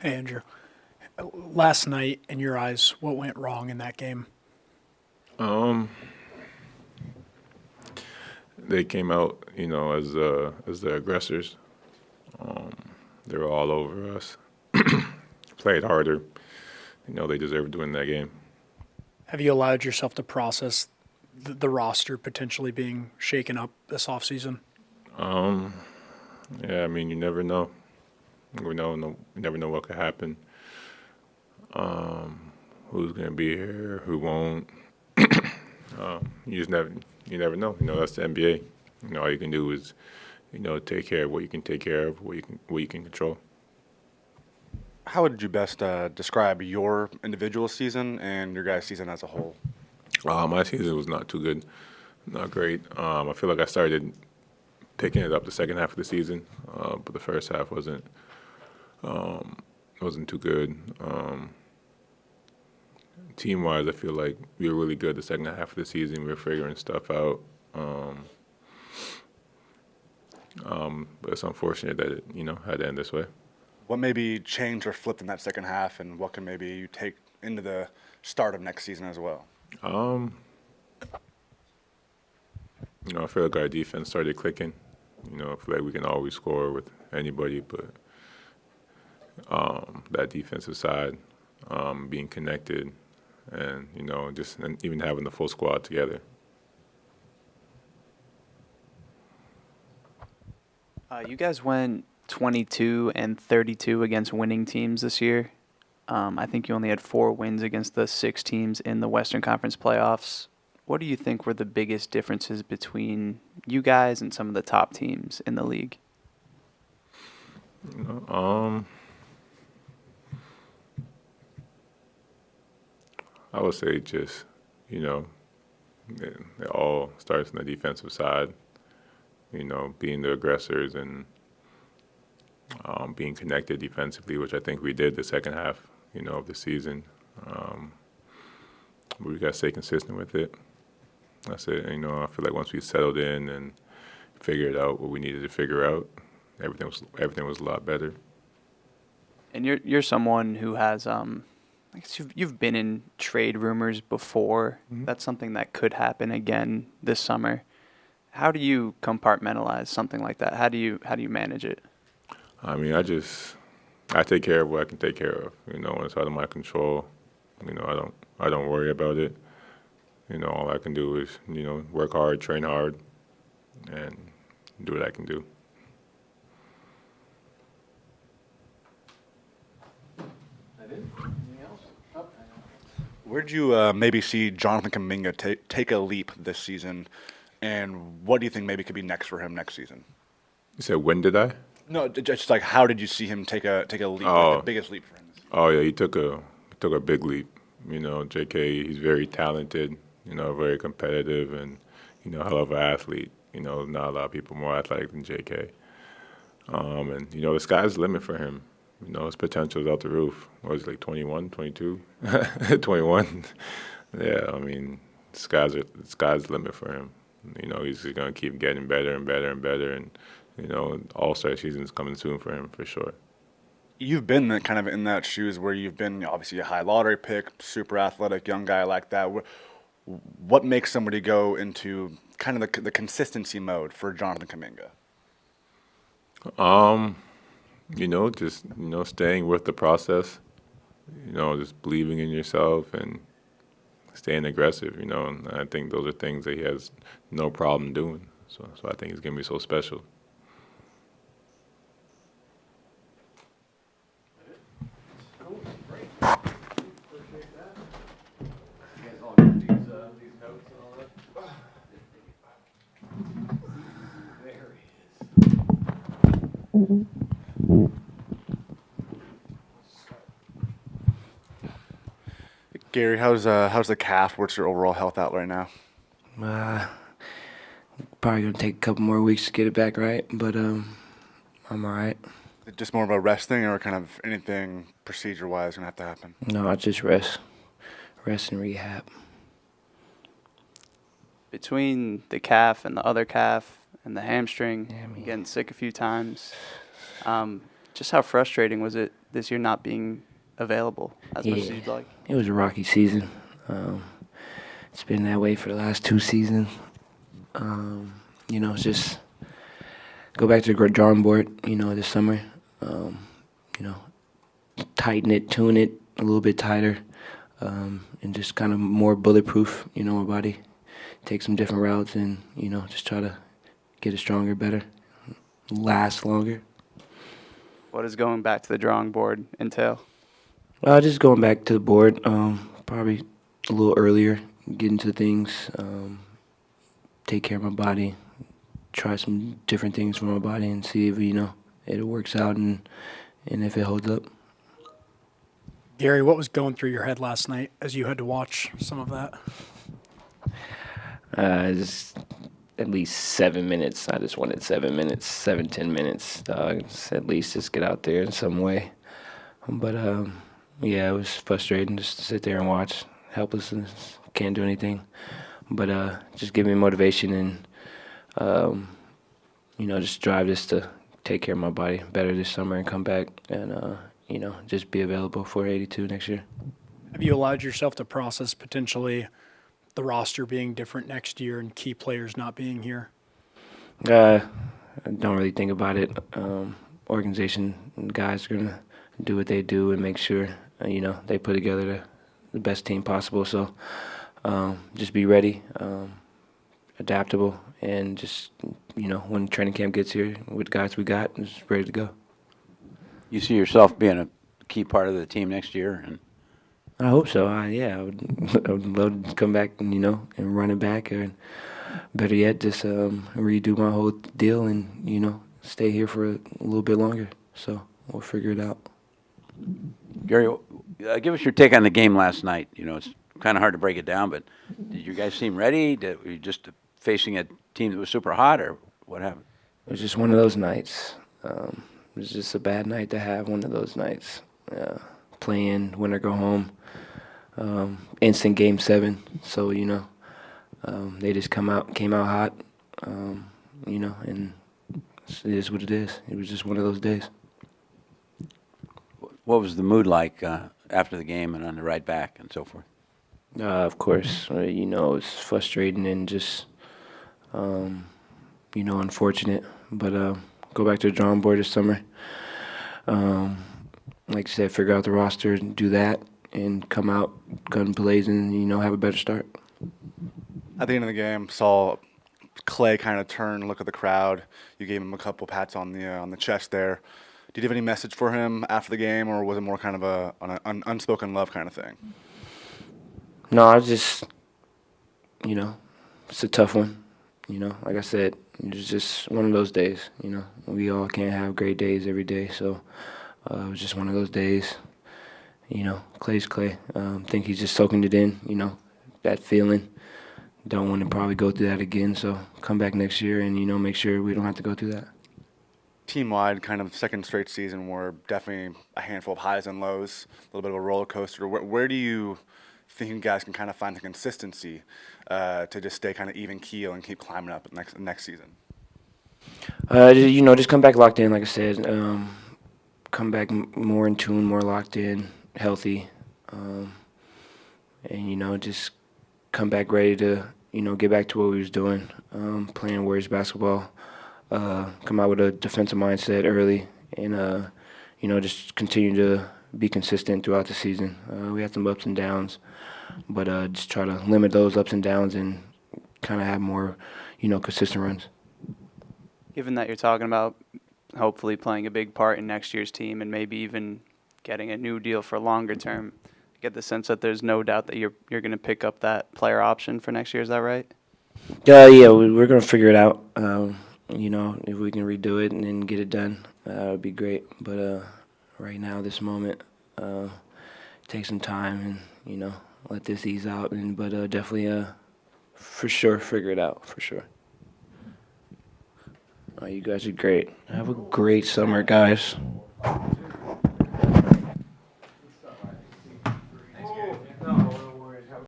Hey, Andrew. Last night, in your eyes, what went wrong in that game? Um, they came out, as the aggressors. They were all over us. Played harder. They deserved to win that game. Have you allowed yourself to process the roster potentially being shaken up this offseason? Um, yeah, I mean, you never know. You never know what could happen. Who's gonna be here? Who won't? You just never know. That's the NBA. All you can do is, take care of what you can take care of, what you can control. How would you best describe your individual season and your guys' season as a whole? My season was not too good, not great. I feel like I started picking it up the second half of the season, but the first half wasn't too good. Team wise, I feel like we were really good the second half of the season. We were figuring stuff out, but it's unfortunate that it had to end this way. What maybe changed or flipped in that second half, and what can maybe you take into the start of next season as well? Um, I feel like our defense started clicking. I feel like we can always score with anybody, but that defensive side, being connected, and and even having the full squad together. You guys went 22 and 32 against winning teams this year. I think you only had 4 wins against the 6 teams in the Western Conference playoffs. What do you think were the biggest differences between you guys and some of the top teams in the league? You know, um, I would say just you know it all starts on the defensive side. Being the aggressors and being connected defensively, which I think we did the second half, of the season. Um, but we got to stay consistent with it. That's it. I feel like once we settled in and figured out what we needed to figure out, everything was a lot better. And you're someone who has I guess you've been in trade rumors before. Mhm. That's something that could happen again this summer. How do you compartmentalize something like that? How do you manage it? I mean, I take care of what I can take care of. When it's out of my control, I don't worry about it. All I can do is work hard, train hard, and do what I can do. Where'd you maybe see Jonathan Kuminga take a leap this season, and what do you think maybe could be next for him next season? You said when did I? No, just like how did you see him take a leap, like the Oh, biggest leap for him? oh yeah, he took a big leap. JK, he's very talented. Very competitive and hell of an athlete. Not a lot of people more athletic than JK. And the sky's the limit for him. His potential is out the roof. What was he, like 21, 22, 21? Yeah, I mean, the sky's the limit for him. He's just gonna keep getting better and better and better, and All-Star season's coming soon for him for sure. You've been kind of in that shoes where you've been obviously a high lottery pick, super athletic young guy like that. What makes somebody go into kind of the consistency mode for Jonathan Kuminga? Um, just staying with the process. Just believing in yourself and staying aggressive. And I think those are things that he has no problem doing. So I think he's gonna be so special. Gary, how's the calf? What's your overall health out right now? Uh, Probably gonna take a couple more weeks to get it back right, but I'm all right. Is it just more of a rest thing, or kind of anything procedure wise gonna have to happen? No, I just rest and rehab. Between the calf and the other calf and the hamstring, Yeah, I mean, getting sick a few times. Just how frustrating was it this year not being available as much as you'd like? It was a rocky season. It's been that way for the last 2 seasons. It's just go back to the drawing board, this summer. Tighten it, tune it a little bit tighter, and just kind of more bulletproof, my body. Take some different routes and, just try to get it stronger, better, last longer. What does going back to the drawing board entail? Just going back to the board, probably a little earlier, get into things, take care of my body, try some different things for my body and see if, it works out and if it holds up. Gary, what was going through your head last night as you had to watch some of that? Just at least 7 minutes. I just wanted 7 minutes, 10 minutes, dog. At least just get out there in some way. But, it was frustrating just to sit there and watch. Helplessness, can't do anything. But just give me motivation and, just drive this to take care of my body better this summer and come back and, just be available for 82 next year. Have you allowed yourself to process potentially the roster being different next year and key players not being here? I don't really think about it. Organization guys are going to do what they do and make sure, they put together the best team possible. So just be ready, adaptable, and just, when training camp gets here with the guys we got, just ready to go. You see yourself being a key part of the team next year? And I hope so. I would love to come back and, and run it back, or better yet, just redo my whole deal and, stay here for a little bit longer. So we'll figure it out. Gary, give us your take on the game last night. It's kind of hard to break it down, but did you guys seem ready? Were you just facing a team that was super hot, or what happened? It was just one of those nights. It was just a bad night to have one of those nights. Playing, win or go home. Instant game 7. So, they just came out hot, and it is what it is. It was just one of those days. What was the mood like after the game and on the ride back and so forth? Of course, it's frustrating and just, unfortunate. But go back to the drawing board this summer. Like you said, figure out the roster and do that and come out gun blazing, have a better start. At the end of the game, saw Clay kind of turn, look at the crowd. You gave him a couple pats on the chest there. Did you have any message for him after the game, or was it more kind of an unspoken love kind of thing? No, I just, it's a tough one. Like I said, it's just one of those days. We all can't have great days every day, so it was just one of those days. Clay's Clay. Think he's just soaking it in. That feeling. Don't want to probably go through that again. So come back next year and make sure we don't have to go through that. Team-wide, kind of second straight season where definitely a handful of highs and lows, a little bit of a roller coaster. Where do you think you guys can kind of find the consistency to just stay kind of even keel and keep climbing up next season? Just come back locked in, like I said. Come back more in tune, more locked in, healthy, and just come back ready to get back to what we was doing, playing Warriors basketball. Come out with a defensive mindset early, and just continue to be consistent throughout the season. We had some ups and downs, but just try to limit those ups and downs and kind of have more, consistent runs. Given that you're talking about hopefully playing a big part in next year's team and maybe even getting a new deal for longer term, I get the sense that there's no doubt that you're going to pick up that player option for next year. Is that right? Yeah, we're going to figure it out. If we can redo it and then get it done, that would be great. But right now, this moment, take some time and, let this ease out. But definitely, for sure, figure it out, for sure. You guys are great. Have a great summer, guys.